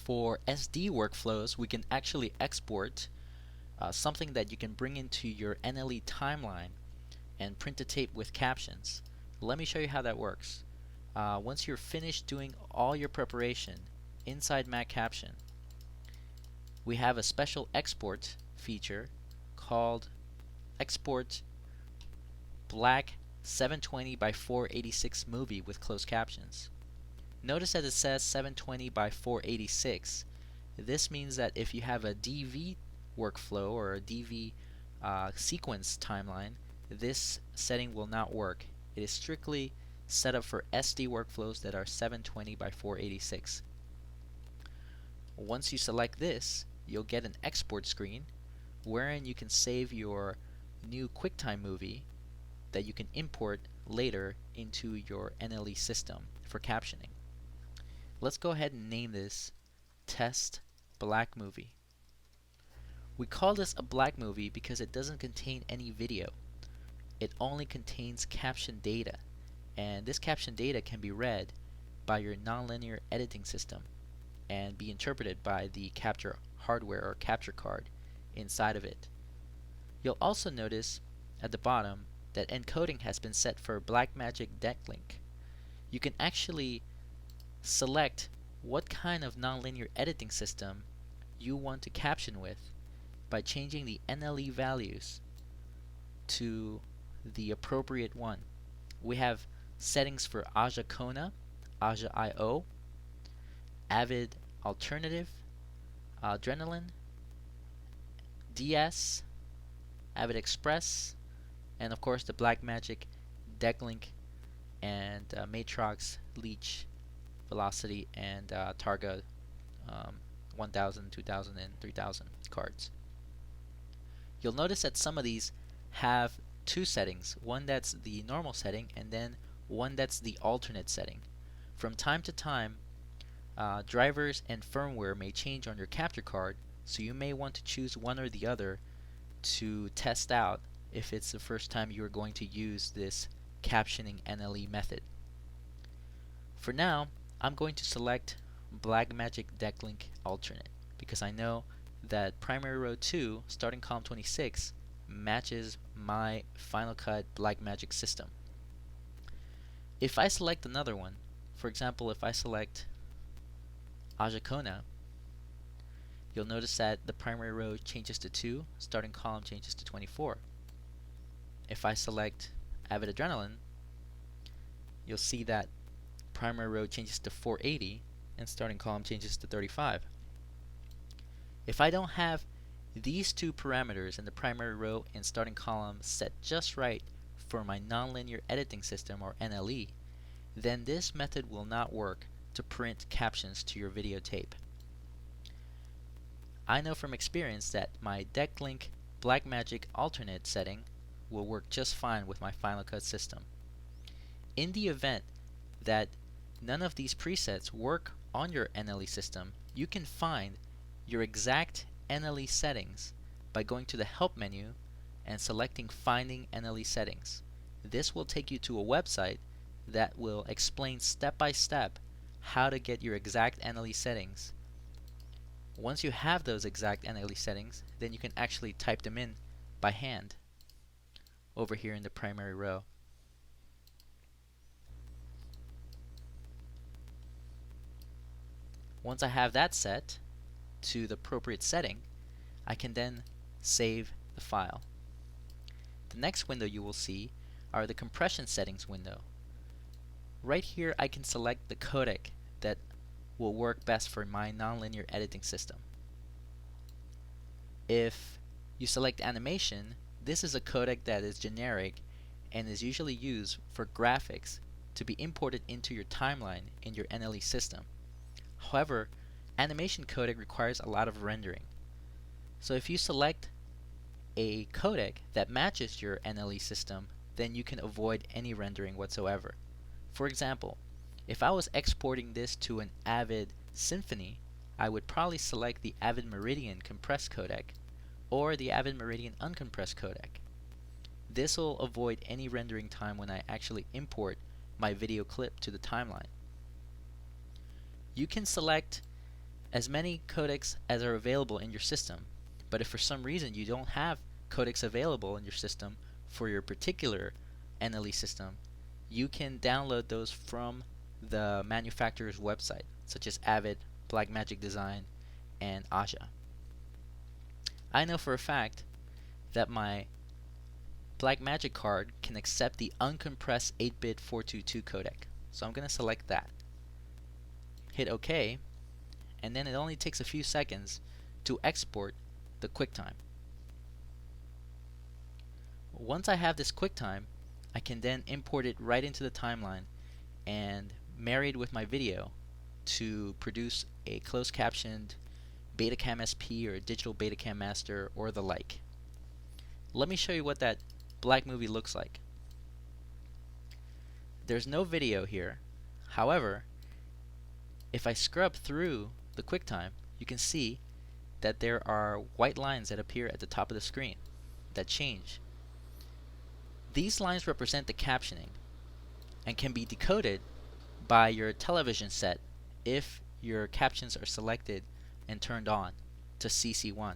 For SD workflows, we can actually export something that you can bring into your NLE timeline and print a tape with captions. Let me show you how that works. Once you're finished doing all your preparation inside MacCaption, we have a special export feature called Export Black 720 by 486 movie with closed captions. Notice that it says 720 by 486. This means that if you have a DV workflow or a DV sequence timeline, this setting will not work. It is strictly set up for SD workflows that are 720 by 486. Once you select this, you'll get an export screen wherein you can save your new QuickTime movie that you can import later into your NLE system for captioning. Let's go ahead and name this Test Black Movie. We call this a black movie because it doesn't contain any video. It only contains caption data, and this caption data can be read by your nonlinear editing system and be interpreted by the capture hardware or capture card inside of it. You'll also notice at the bottom that encoding has been set for Blackmagic Decklink. You can actually select what kind of nonlinear editing system you want to caption with by changing the NLE values to the appropriate one. We have settings for Aja Kona, Aja IO, Avid Alternative, Adrenaline, DS, Avid Express, and of course the Blackmagic Decklink and Matrox Leech Velocity and Targa 1000, 2000, and 3000 cards. You'll notice that some of these have two settings, one that's the normal setting and then one that's the alternate setting. From time to time, drivers and firmware may change on your capture card, so you may want to choose one or the other to test out if it's the first time you are going to use this captioning NLE method. For now, I'm going to select Blackmagic Decklink Alternate because I know that primary row 2, starting column 26, matches my Final Cut Blackmagic system. If I select another one, for example, if I select Aja Kona, you'll notice that the primary row changes to 2, starting column changes to 24. If I select Avid Adrenaline, you'll see that primary row changes to 480 and starting column changes to 35. If I don't have these two parameters in the primary row and starting column set just right for my nonlinear editing system or NLE, then this method will not work to print captions to your videotape. I know from experience that my Decklink Blackmagic Alternate setting will work just fine with my Final Cut system. In the event that none of these presets work on your NLE system, you can find your exact NLE settings by going to the Help menu and selecting Finding NLE Settings. This will take you to a website that will explain step by step how to get your exact NLE settings. Once you have those exact NLE settings, then you can actually type them in by hand over here in the primary row. Once I have that set to the appropriate setting, I can then save the file. The next window you will see are the compression settings window. Right here I can select the codec that will work best for my nonlinear editing system. If you select animation, this is a codec that is generic and is usually used for graphics to be imported into your timeline in your NLE system. However, animation codec requires a lot of rendering. So if you select a codec that matches your NLE system, then you can avoid any rendering whatsoever. For example, if I was exporting this to an Avid Symphony, I would probably select the Avid Meridian compressed codec or the Avid Meridian uncompressed codec. This will avoid any rendering time when I actually import my video clip to the timeline. You can select as many codecs as are available in your system. But if for some reason you don't have codecs available in your system for your particular NLE system, you can download those from the manufacturer's website, such as Avid, Blackmagic Design, and Aja. I know for a fact that my Blackmagic card can accept the uncompressed 8-bit 422 codec. So I'm going to select that. Hit OK, and then it only takes a few seconds to export the QuickTime. Once I have this QuickTime, I can then import it right into the timeline and marry it with my video to produce a closed captioned Betacam SP or digital Betacam master or the like. Let me show you what that Black Movie looks like. There's no video here. However, if I scrub through the QuickTime, you can see that there are white lines that appear at the top of the screen that change. These lines represent the captioning and can be decoded by your television set if your captions are selected and turned on to CC1.